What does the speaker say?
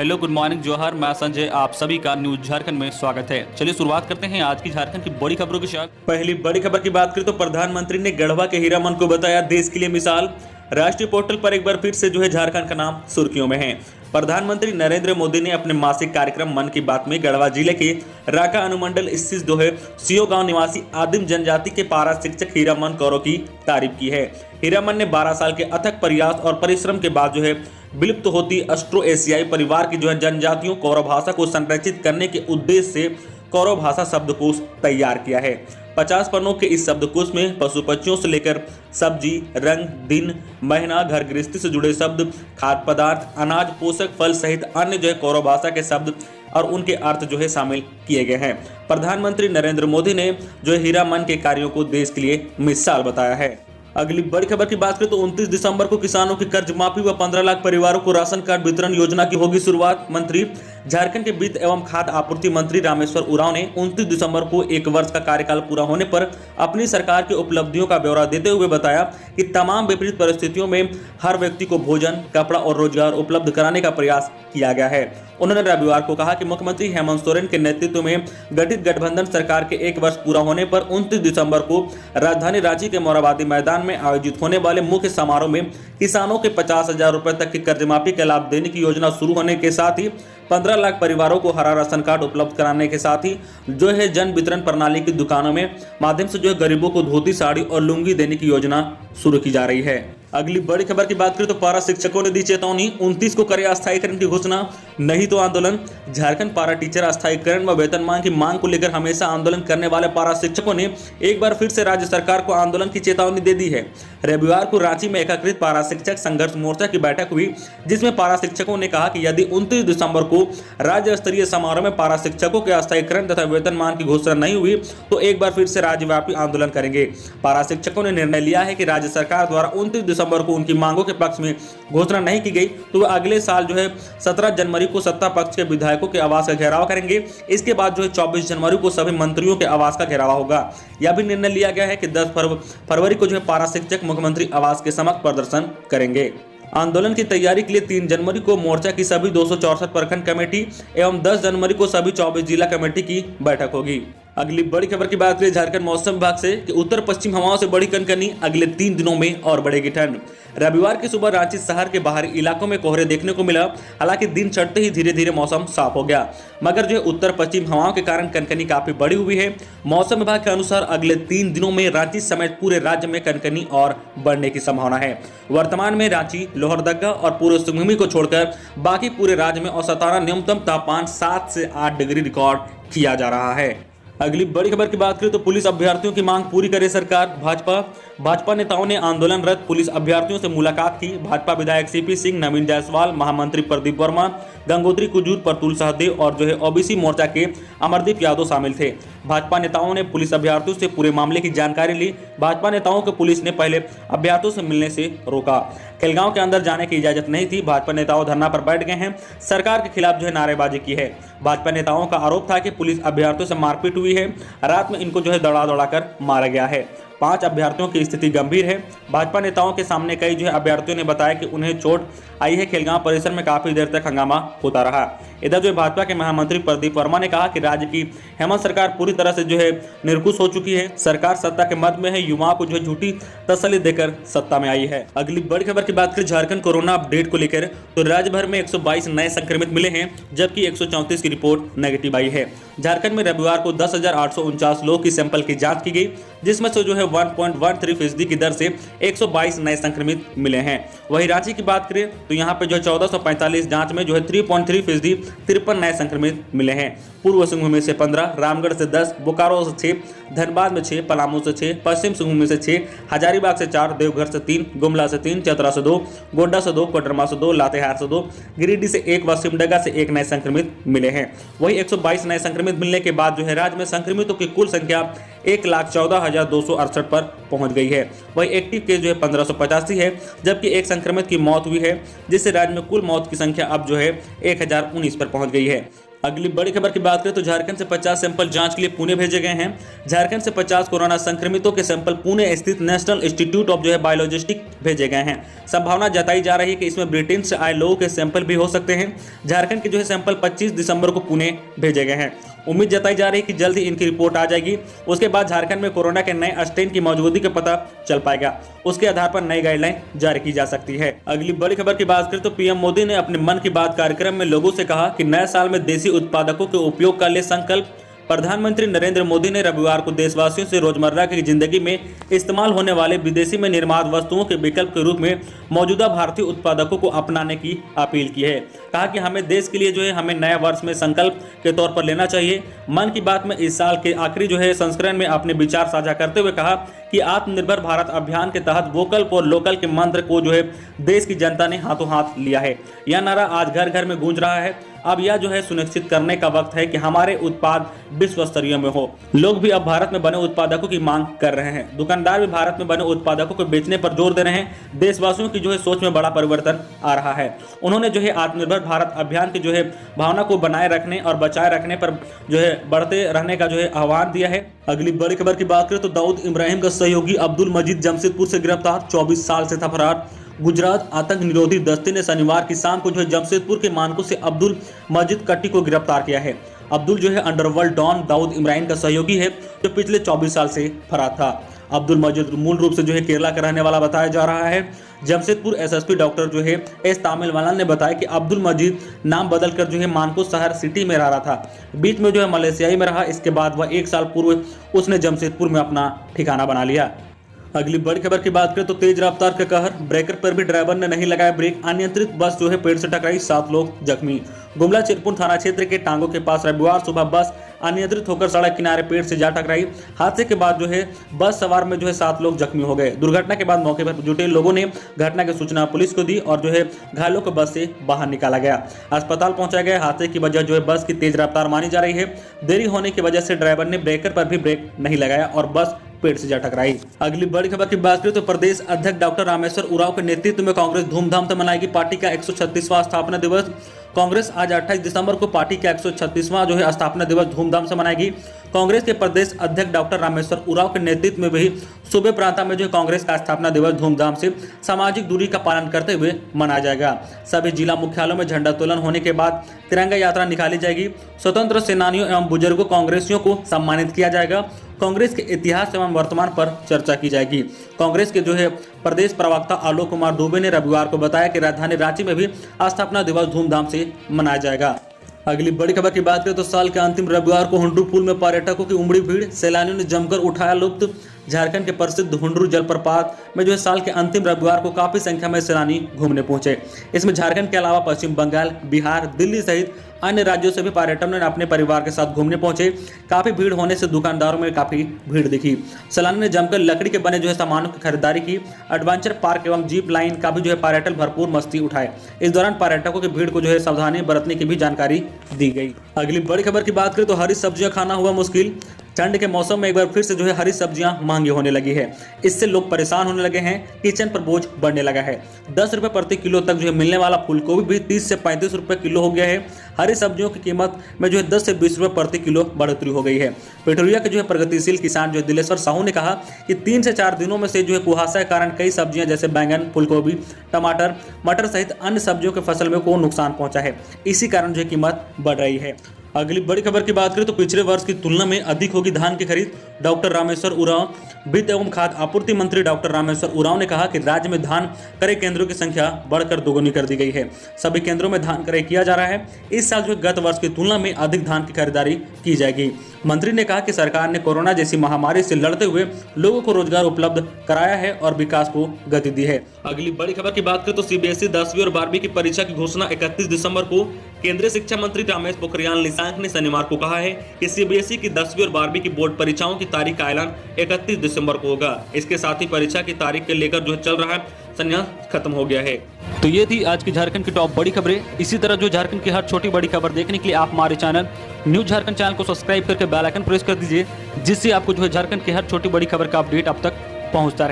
Hello, good morning, जोहर। मैं संजय, आप सभी का न्यूज झारखंड में स्वागत है। चलिए शुरुआत करते हैं आज की झारखंड की बड़ी खबरों के साथ। पहली बड़ी खबर की बात करें तो प्रधानमंत्री ने गढ़वा के हीरामन को बताया देश के लिए मिसाल। राष्ट्रीय पोर्टल पर एक बार फिर से झारखंड का नाम सुर्खियों में है। प्रधानमंत्री नरेंद्र मोदी ने अपने मासिक कार्यक्रम मन की बात में गढ़वा जिले के राका अनुमंडल स्थित सियो गांव निवासी आदिम जनजाति के पारा शिक्षक हीरामन कौरव की तारीफ की है। हीरामन ने 12 साल के अथक प्रयास और परिश्रम के बाद विलुप्त होती ऑस्ट्रो एशियाई परिवार की जनजातियों कौरव भाषा को संरक्षित करने के उद्देश्य से कौरव भाषा शब्दकोश तैयार किया है। 50 पन्नों के इस शब्दकोश में पशु पक्षियों से लेकर सब्जी, रंग, दिन, महीना, घर गृहस्थी से जुड़े शब्द, खाद्य पदार्थ, अनाज, पोषक, फल सहित अन्य कौरव भाषा के शब्द और उनके अर्थ शामिल किए गए हैं। प्रधानमंत्री नरेंद्र मोदी ने हीरामन के कार्यों को देश के लिए मिसाल बताया है। अगली बड़ी खबर की बात करें तो 29 दिसंबर को किसानों की कर्ज माफी व 15 लाख परिवारों को राशन कार्ड वितरण योजना की होगी शुरुआत। मंत्री झारखंड के वित्त एवं खाद्य आपूर्ति मंत्री रामेश्वर उरांव ने 29 दिसंबर को एक वर्ष का कार्यकाल पूरा होने पर अपनी सरकार की उपलब्धियों का ब्यौरा देते हुए बताया कि तमाम विपरीत परिस्थितियों में हर व्यक्ति को भोजन, कपड़ा और रोजगार उपलब्ध कराने का प्रयास किया गया है। उन्होंने रविवार को कहा कि मुख्यमंत्री हेमंत सोरेन के नेतृत्व में गठित गठबंधन सरकार के एक वर्ष पूरा होने पर 29 दिसंबर को राजधानी रांची के मोरहाबादी मैदान में आयोजित होने वाले मुख्य समारोह में किसानों के 50,000 रुपए तक की कर्ज माफी का लाभ देने की योजना शुरू होने के साथ ही 15 लाख परिवारों को हरा राशन कार्ड उपलब्ध कराने के साथ ही जन वितरण प्रणाली की दुकानों में माध्यम से गरीबों को धोती, साड़ी और लुंगी देने की योजना शुरू की जा रही है। अगली बड़ी खबर की बात करें तो पारा शिक्षकों ने दी चेतावनी, 29 को करे अस्थायीकरण की घोषणा, नहीं तो आंदोलन। झारखंड पारा टीचर अस्थायीकरण व वेतनमान की मांग को लेकर हमेशा आंदोलन करने वाले पारा शिक्षकों ने एक बार फिर से राज्य सरकार को आंदोलन की चेतावनी दे दी है। रविवार को रांची में एकीकृत पारा शिक्षक संघर्ष मोर्चा की बैठक हुई, जिसमें पारा शिक्षकों ने कहा कि यदि 29 दिसंबर को राज्य स्तरीय समारोह में पारा शिक्षकों के अस्थायीकरण तथा वेतनमान की घोषणा नहीं हुई तो एक बार फिर से राज्यव्यापी आंदोलन करेंगे। पारा शिक्षकों ने निर्णय लिया है कि राज्य सरकार द्वारा 29 दिसंबर को उनकी मांगों के पक्ष में घोषणा नहीं की गई तो वह अगले साल 17 जनवरी को सत्ता पक्ष के विधायकों के आवास का घेराव करेंगे। इसके बाद 24 जनवरी को सभी मंत्रियों के आवास का घेराव होगा। यह भी निर्णय लिया गया है कि 10 फरवरी को पारा शिक्षक मुख्यमंत्री आवास के समक्ष प्रदर्शन करेंगे। आंदोलन की तैयारी के लिए 3 जनवरी को मोर्चा की सभी 264 प्रखंड कमेटी एवं 10 जनवरी को सभी 24 जिला कमेटी की बैठक होगी। अगली बड़ी खबर की बात करें झारखंड मौसम विभाग से कि उत्तर पश्चिम हवाओं से बढ़ी कनकनी, अगले 3 दिनों में और बढ़ेगी ठंड। रविवार की सुबह रांची शहर के बाहरी इलाकों में कोहरे देखने को मिला, हालांकि दिन चढ़ते ही धीरे धीरे मौसम साफ हो गया, मगर उत्तर पश्चिम हवाओं के कारण कनकनी काफी बढ़ी हुई है। मौसम विभाग के अनुसार अगले 3 दिनों में रांची समेत पूरे राज्य में कनकनी और बढ़ने की संभावना है। वर्तमान में रांची, लोहरदगा और पूर्व सिंहभूम को छोड़कर बाकी पूरे राज्य में औसताना न्यूनतम तापमान 7 से 8 डिग्री रिकॉर्ड किया जा रहा है। अगली बड़ी खबर की बात करें तो पुलिस अभ्यर्थियों की मांग पूरी करे सरकार। भाजपा नेताओं ने आंदोलनरत पुलिस अभ्यर्थियों से मुलाकात की। भाजपा विधायक सीपी सिंह, नवीन जायसवाल, महामंत्री प्रदीप वर्मा, गंगोत्री कुजूर, प्रतुल सहदेव और ओबीसी मोर्चा के अमरदीप यादव शामिल थे। भाजपा नेताओं ने पुलिस अभ्यर्थियों से पूरे मामले की जानकारी ली। भाजपा नेताओं को पुलिस ने पहले अभ्यर्थियों से मिलने से रोका। खेलगांव के अंदर जाने की इजाजत नहीं थी। भाजपा नेताओं धरना पर बैठ गए हैं, सरकार के खिलाफ नारेबाजी की है। भाजपा नेताओं का आरोप था कि पुलिस अभ्यर्थियों से मारपीट हुई है, रात में इनको दौड़ा कर मारा गया है। 5 अभ्यर्थियों की स्थिति गंभीर है। भाजपा नेताओं के सामने कई अभ्यर्थियों ने बताया कि उन्हें चोट आई है। खेलगांव परिसर में काफी देर तक हंगामा होता रहा। इधर भाजपा के महामंत्री प्रदीप वर्मा ने कहा कि राज्य की हेमंत सरकार पूरी तरह से निर्कुश हो चुकी है। सरकार सत्ता के मद में है, युवाओं को झूठी तसल्ली देकर सत्ता में आई है। अगली बड़ी खबर की बात करें झारखंड कोरोना अपडेट को लेकर तो राज्य भर में 122 नए संक्रमित मिले हैं, जबकि 134 की रिपोर्ट नेगेटिव आई है। झारखंड में रविवार को 10,849 लोगों की सैंपल की जांच की गई, जिसमें से 1.13% की दर से 122 नए संक्रमित मिले हैं। वहीं रांची की बात करें तो यहाँ पे 1445 जांच में 3.3% 53 नए संक्रमित मिले हैं। पूर्व सिंहभूम से 15, रामगढ़ से 10, बोकारो से 6, धनबाद में 6, पलामू से 6, पश्चिम सिंहभूम से 6, हजारीबाग से 4, देवघर से 3, गुमला से 3, चतरा से 2, गोड्डा से 2, कोडरमा से 2, लातेहार से 2, गिरिडीह से 1 व सिमडेगा से 1 नए संक्रमित मिले हैं। वहीं 122 नए संक्रमित मिलने के बाद राज्य में संक्रमितों की कुल संख्या 1,14,268 पर पहुंच गई है। वहीं एक्टिव केस 1585 है, जबकि एक संक्रमित की मौत हुई है, जिससे राज्य में कुल मौत की संख्या अब 1019 पर पहुंच गई है। अगली बड़ी खबर की बात करें तो झारखंड से 50 सैंपल जांच के लिए पुणे भेजे गए हैं। झारखंड से 50 कोरोना संक्रमितों के सैंपल पुणे स्थित नेशनल इंस्टीट्यूट ऑफ बायोलॉजिस्टिक भेजे गए हैं। संभावना जताई जा रही है कि इसमें ब्रिटेन से आए लोगों के सैंपल भी हो सकते हैं। झारखंड के सैंपल 25 दिसंबर को पुणे भेजे गए हैं। उम्मीद जताई जा रही है कि जल्द ही इनकी रिपोर्ट आ जाएगी। उसके बाद झारखंड में कोरोना के नए स्ट्रेन की मौजूदगी का पता चल पाएगा। उसके आधार पर नई गाइडलाइन जारी की जा सकती है। अगली बड़ी खबर की बात करें तो पीएम मोदी ने अपने मन की बात कार्यक्रम में लोगों से कहा कि नए साल में देसी उत्पादकों के उपयोग का ले संकल्प। प्रधानमंत्री नरेंद्र मोदी ने रविवार को देशवासियों से रोजमर्रा की जिंदगी में इस्तेमाल होने वाले विदेशी में निर्मित वस्तुओं के विकल्प के रूप में मौजूदा भारतीय उत्पादकों को अपनाने की अपील की है। कहा कि हमें देश के लिए हमें नए वर्ष में संकल्प के तौर पर लेना चाहिए। मन की बात में इस साल के आखिरी संस्करण में अपने विचार साझा करते हुए कहा कि आत्मनिर्भर भारत अभियान के तहत वोकल फॉर लोकल के मंत्र को देश की जनता ने हाथों हाथ लिया है। यह नारा आज घर घर में गूंज रहा है। अब यह सुनिश्चित करने का वक्त है कि हमारे उत्पाद विश्व स्तरीय में हो। लोग भी अब भारत में बने उत्पादकों की मांग कर रहे हैं। दुकानदार भी भारत में बने उत्पादकों को बेचने पर जोर दे रहे हैं। देशवासियों की सोच में बड़ा परिवर्तन आ रहा है। उन्होंने आत्मनिर्भर भारत अभियान की भावना को बनाए रखने और बचाए रखने पर बढ़ते रहने का आह्वान दिया है। अगली बड़ी खबर की बात करें तो दाऊद इब्राहिम का सहयोगी अब्दुल मजीद जमशेदपुर से गिरफ्तार। 24 साल से था फरार। गुजरात आतंक निरोधी दस्ते ने शनिवार की शाम को जमशेदपुर के मानकों से अब्दुल मजीद कट्टी को गिरफ्तार किया है। अब्दुल अंडरवर्ल्ड डॉन दाऊद इब्राहिम का सहयोगी है जो पिछले 24 साल से फरार था। अब्दुल मजीद मूल रूप से केरला का रहने वाला बताया जा रहा है। जमशेदपुर एसएसपी डॉक्टर एस तामिलवालन ने बताया कि अब्दुल मजीद नाम बदलकर मानको शहर सिटी में रह रहा था। बीच में मलेशियाई में रहा। इसके बाद वह 1 साल पूर्व उसने जमशेदपुर में अपना ठिकाना बना लिया। अगली बड़ी खबर की बात करें तो तेज रफ्तार का कहर। ब्रेकर पर भी ड्राइवर ने नहीं लगाया ब्रेक। अनियंत्रित बस पेड़ से टकराई, 7 लोग जख्मी। गुमला चिरपुर थाना क्षेत्र के टांगों के पास रविवार सुबह बस अनियंत्रित होकर सड़क किनारे पेड़ से जा टकराई। हादसे के बाद बस सवार में 7 लोग जख्मी हो गए। दुर्घटना के बाद मौके पर जुटे लोगों ने घटना की सूचना पुलिस को दी और घायलों को बस से बाहर निकाला गया, अस्पताल पहुंचाया गया। हादसे की वजह बस की तेज रफ्तार मानी जा रही है। देरी होने की वजह से ड्राइवर ने ब्रेकर पर भी ब्रेक नहीं लगाया और बस पेड़ से जा टकराई। अगली बड़ी खबर की बात करें तो प्रदेश अध्यक्ष डॉक्टर रामेश्वर उरांव के नेतृत्व में कांग्रेस धूमधाम से मनाएगी पार्टी का 136वां स्थापना दिवस। कांग्रेस आज 28 दिसंबर को पार्टी का 136वां स्थापना दिवस धूमधाम से मनाएगी। कांग्रेस के प्रदेश अध्यक्ष डॉक्टर रामेश्वर उरांव के नेतृत्व में भी सूबे प्रांता में कांग्रेस का स्थापना दिवस धूमधाम से सामाजिक दूरी का पालन करते हुए मनाया जाएगा। सभी जिला मुख्यालयों में झंडोत्तोलन होने के बाद तिरंगा यात्रा निकाली जाएगी। स्वतंत्र सेनानियों एवं बुजुर्गों कांग्रेसियों को सम्मानित किया जाएगा। कांग्रेस के इतिहास एवं वर्तमान पर चर्चा की जाएगी। कांग्रेस के प्रदेश प्रवक्ता आलोक कुमार दुबे ने रविवार को बताया कि राजधानी रांची में भी स्थापना दिवस धूमधाम से मनाया जाएगा। अगली बड़ी खबर की बात करें तो साल के अंतिम रविवार को हुंड्रू पुल में पर्यटकों की उमड़ी भीड़। सैलानियों ने जमकर उठाया लुत्फ। झारखंड के प्रसिद्ध हुंड्रू जलप्रपात में साल के अंतिम रविवार को काफी संख्या में सैलानी घूमने पहुंचे। इसमें झारखंड के अलावा पश्चिम बंगाल, बिहार, दिल्ली सहित अन्य राज्यों से भी पर्यटकों ने अपने परिवार के साथ घूमने पहुंचे। काफी भीड़ होने से दुकानदारों में काफी भीड़ दिखी। सैलानियों ने जमकर लकड़ी के बने सामानों की खरीदारी की। एडवेंचर पार्क एवं जीप लाइन का भी पर्यटक भरपूर मस्ती उठाए। इस दौरान पर्यटकों की भीड़ को सावधानी बरतने की भी जानकारी दी गई। अगली बड़ी खबर की बात करें तो हरी सब्जियां खाना हुआ मुश्किल। ठंड के मौसम में एक बार फिर से हरी सब्जियां महंगी होने लगी है। इससे लोग परेशान होने लगे हैं। किचन पर बोझ बढ़ने लगा है। 10 रुपए प्रति किलो तक मिलने वाला फूलगोभी भी 30 से 35 रुपए किलो हो गया है। हरी सब्जियों की कीमत में 10 से 20 रुपए प्रति किलो बढ़ोतरी हो गई है। पेट्रोलिया के प्रगतिशील किसान दिलेश्वर साहू ने कहा कि 3 से 4 दिनों में से कुहासा के कारण कई सब्जियां जैसे बैंगन, फूलगोभी, टमाटर, मटर सहित अन्य सब्जियों के फसल में को नुकसान पहुंचा है। इसी कारण कीमत बढ़ रही है। अगली बड़ी खबर की बात करें तो पिछले वर्ष की तुलना में अधिक होगी धान की खरीद। डॉक्टर रामेश्वर उरांव। वित्त एवं खाद्य आपूर्ति मंत्री डॉक्टर रामेश्वर उरांव ने कहा कि राज्य में धान क्रय केंद्रों की संख्या बढ़कर दोगुनी कर दी गई है। सभी केंद्रों में धान क्रय किया जा रहा है। इस साल गत वर्ष की तुलना में अधिक धान की खरीदारी की जाएगी। मंत्री ने कहा कि सरकार ने कोरोना जैसी महामारी से लड़ते हुए लोगों को रोजगार उपलब्ध कराया है और विकास को गति दी है। अगली बड़ी खबर की बात करें तो सीबीएसई 10वीं और 12वीं की परीक्षा की घोषणा 31 दिसंबर को केंद्रीय शिक्षा मंत्री रमेश पोखरियाल निशंक ने शनिवार को कहा है कि सीबीएसई की 10वीं और 12वीं की बोर्ड परीक्षाओं की तारीख का ऐलान 31 दिसंबर को होगा। इसके साथ ही परीक्षा की तारीख के लेकर चल रहा है संन्यास खत्म हो गया है। तो ये थी आज की झारखंड की टॉप बड़ी खबरें। इसी तरह झारखंड की हर छोटी बड़ी खबर देखने के लिए आप हमारे चैनल न्यूज झारखंड चैनल को सब्सक्राइब करके बेल आइकन प्रेस कर दीजिए, जिससे आपको झारखंड की हर छोटी बड़ी खबर का अपडेट अब तक पहुंचता रहे।